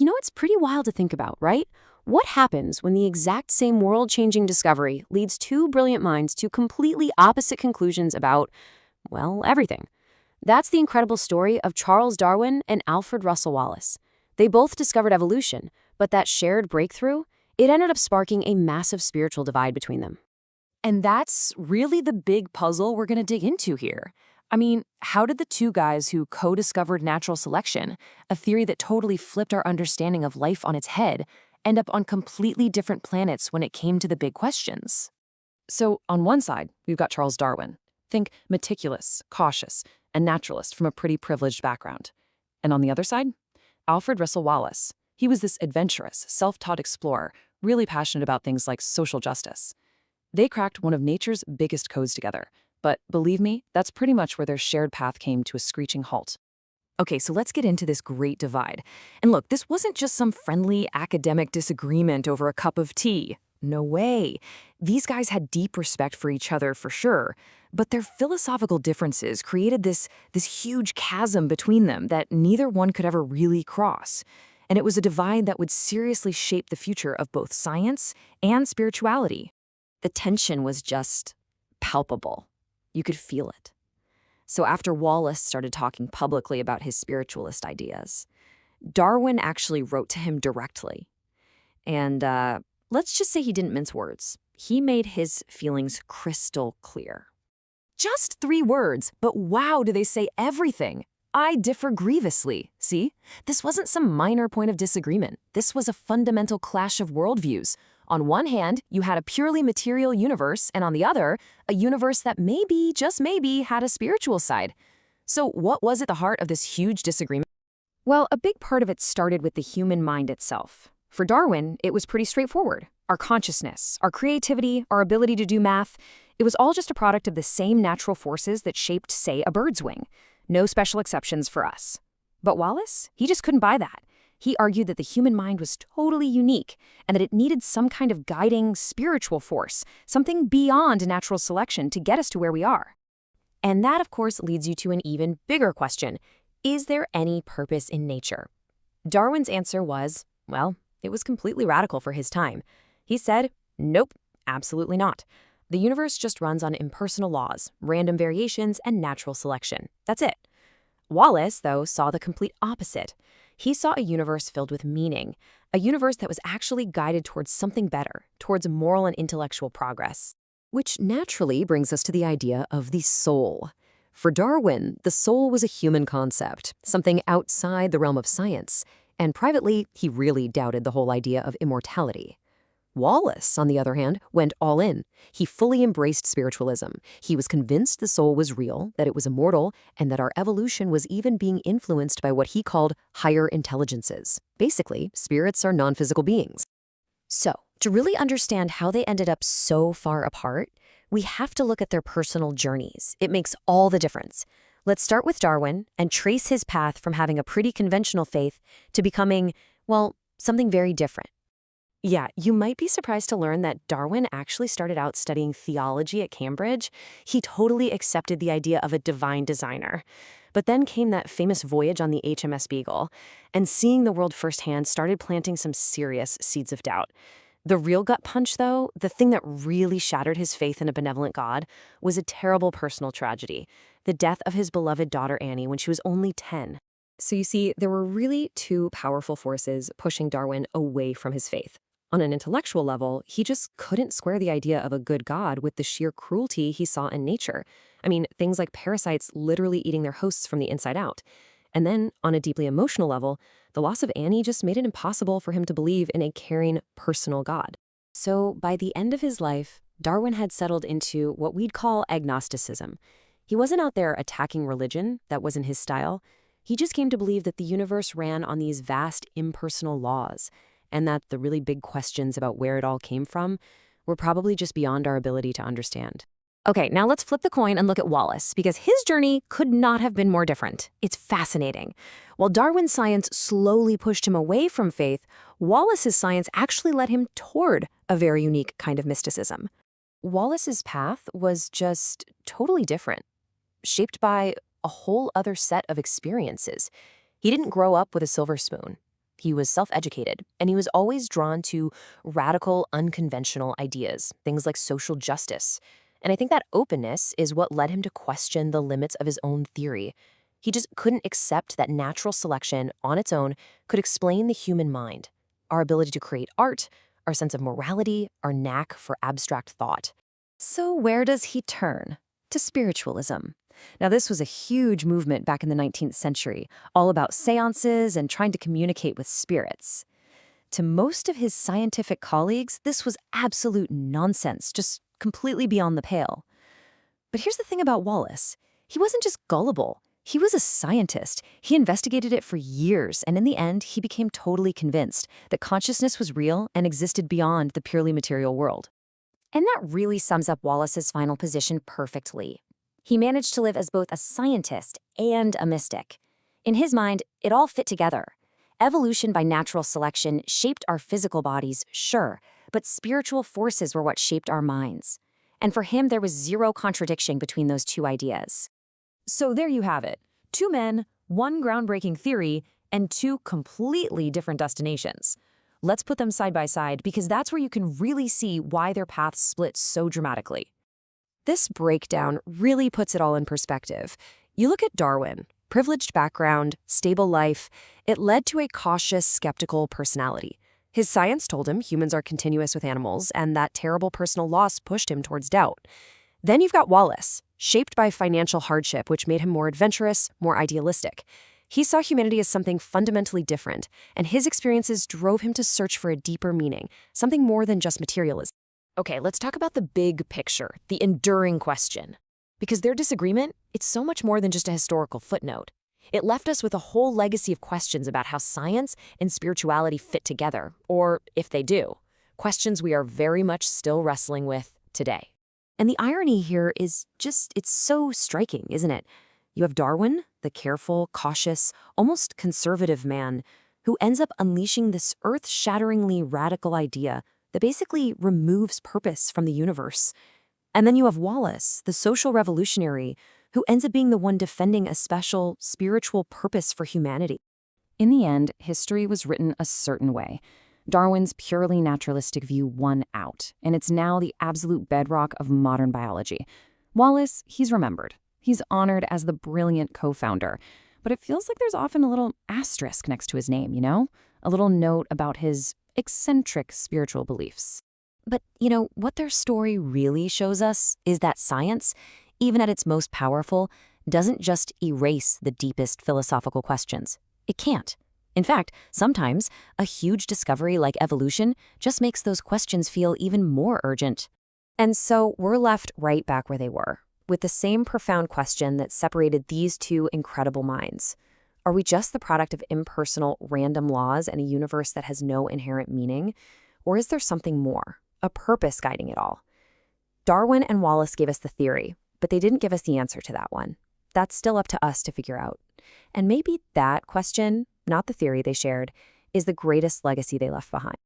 It's pretty wild to think about, right? What happens when the exact same world-changing discovery leads two brilliant minds to completely opposite conclusions about, well, everything? That's the incredible story of Charles Darwin and Alfred Russel Wallace. They both discovered evolution, but that shared breakthrough, it ended up sparking a massive spiritual divide between them. And that's really the big puzzle we're going to dig into here. I mean, how did the two guys who co-discovered natural selection, a theory that totally flipped our understanding of life on its head, end up on completely different planets when it came to the big questions? So, on one side, we've got Charles Darwin. Think meticulous, cautious, and naturalist from a pretty privileged background. And on the other side, Alfred Russel Wallace. He was this adventurous, self-taught explorer, really passionate about things like social justice. They cracked one of nature's biggest codes together. But believe me, that's pretty much where their shared path came to a screeching halt. Okay, so let's get into this great divide. And look, this wasn't just some friendly academic disagreement over a cup of tea. No way. These guys had deep respect for each other for sure, but their philosophical differences created this huge chasm between them that neither one could ever really cross. And it was a divide that would seriously shape the future of both science and spirituality. The tension was just palpable. You could feel it. So after Wallace started talking publicly about his spiritualist ideas, Darwin actually wrote to him directly. And let's just say he didn't mince words. He made his feelings crystal clear. Just 3 words, but wow, do they say everything. I differ grievously. See? This wasn't some minor point of disagreement. This was a fundamental clash of worldviews. On one hand, you had a purely material universe, and on the other, a universe that maybe, just maybe, had a spiritual side. So what was at the heart of this huge disagreement? Well, a big part of it started with the human mind itself. For Darwin, it was pretty straightforward. Our consciousness, our creativity, our ability to do math, it was all just a product of the same natural forces that shaped, say, a bird's wing. No special exceptions for us. But Wallace, he just couldn't buy that. He argued that the human mind was totally unique and that it needed some kind of guiding spiritual force, something beyond natural selection to get us to where we are. And that, of course, leads you to an even bigger question. Is there any purpose in nature? Darwin's answer was, well, it was completely radical for his time. He said, nope, absolutely not. The universe just runs on impersonal laws, random variations, and natural selection. That's it. Wallace, though, saw the complete opposite. He saw a universe filled with meaning, a universe that was actually guided towards something better, towards moral and intellectual progress. Which naturally brings us to the idea of the soul. For Darwin, the soul was a human concept, something outside the realm of science, and privately, he really doubted the whole idea of immortality. Wallace, on the other hand, went all in. He fully embraced spiritualism. He was convinced the soul was real, that it was immortal, and that our evolution was even being influenced by what he called higher intelligences. Basically, spirits are non-physical beings. So, to really understand how they ended up so far apart, we have to look at their personal journeys. It makes all the difference. Let's start with Darwin and trace his path from having a pretty conventional faith to becoming, well, something very different. Yeah, you might be surprised to learn that Darwin actually started out studying theology at Cambridge. He totally accepted the idea of a divine designer. But then came that famous voyage on the HMS Beagle, and seeing the world firsthand started planting some serious seeds of doubt. The real gut punch, though, the thing that really shattered his faith in a benevolent God, was a terrible personal tragedy, the death of his beloved daughter Annie when she was only 10. So you see, there were really 2 powerful forces pushing Darwin away from his faith. On an intellectual level, he just couldn't square the idea of a good God with the sheer cruelty he saw in nature. I mean, things like parasites literally eating their hosts from the inside out. And then, on a deeply emotional level, the loss of Annie just made it impossible for him to believe in a caring, personal God. So, by the end of his life, Darwin had settled into what we'd call agnosticism. He wasn't out there attacking religion, that wasn't his style. He just came to believe that the universe ran on these vast, impersonal laws, and that the really big questions about where it all came from were probably just beyond our ability to understand. Okay, now let's flip the coin and look at Wallace, because his journey could not have been more different. It's fascinating. While Darwin's science slowly pushed him away from faith, Wallace's science actually led him toward a very unique kind of mysticism. Wallace's path was just totally different, shaped by a whole other set of experiences. He didn't grow up with a silver spoon. He was self-educated, and he was always drawn to radical, unconventional ideas, things like social justice. And I think that openness is what led him to question the limits of his own theory. He just couldn't accept that natural selection on its own could explain the human mind, our ability to create art, our sense of morality, our knack for abstract thought. So where does he turn? To spiritualism. Now, this was a huge movement back in the 19th century, all about seances and trying to communicate with spirits. To most of his scientific colleagues, this was absolute nonsense, just completely beyond the pale. But here's the thing about Wallace. He wasn't just gullible. He was a scientist. He investigated it for years, and in the end, he became totally convinced that consciousness was real and existed beyond the purely material world. And that really sums up Wallace's final position perfectly. He managed to live as both a scientist and a mystic. In his mind, it all fit together. Evolution by natural selection shaped our physical bodies, sure, but spiritual forces were what shaped our minds. And for him, there was zero contradiction between those two ideas. So there you have it. Two men, one groundbreaking theory, and two completely different destinations. Let's put them side by side because that's where you can really see why their paths split so dramatically. This breakdown really puts it all in perspective. You look at Darwin, privileged background, stable life. It led to a cautious, skeptical personality. His science told him humans are continuous with animals, and that terrible personal loss pushed him towards doubt. Then you've got Wallace, shaped by financial hardship, which made him more adventurous, more idealistic. He saw humanity as something fundamentally different, and his experiences drove him to search for a deeper meaning, something more than just materialism. Okay, let's talk about the big picture, the enduring question. Because their disagreement, it's so much more than just a historical footnote. It left us with a whole legacy of questions about how science and spirituality fit together, or if they do. Questions we are very much still wrestling with today. And the irony here is just, it's so striking, isn't it? You have Darwin, the careful, cautious, almost conservative man, who ends up unleashing this earth-shatteringly radical idea that basically removes purpose from the universe. And then you have Wallace, the social revolutionary, who ends up being the one defending a special spiritual purpose for humanity. In the end, history was written a certain way. Darwin's purely naturalistic view won out, and it's now the absolute bedrock of modern biology. Wallace, he's remembered. He's honored as the brilliant co-founder, but it feels like there's often a little asterisk next to his name, you know? A little note about his eccentric spiritual beliefs. But, what their story really shows us is that science, even at its most powerful, doesn't just erase the deepest philosophical questions. It can't. In fact, sometimes a huge discovery like evolution just makes those questions feel even more urgent. And so we're left right back where they were, with the same profound question that separated these two incredible minds. Are we just the product of impersonal, random laws in a universe that has no inherent meaning? Or is there something more, a purpose guiding it all? Darwin and Wallace gave us the theory, but they didn't give us the answer to that one. That's still up to us to figure out. And maybe that question, not the theory they shared, is the greatest legacy they left behind.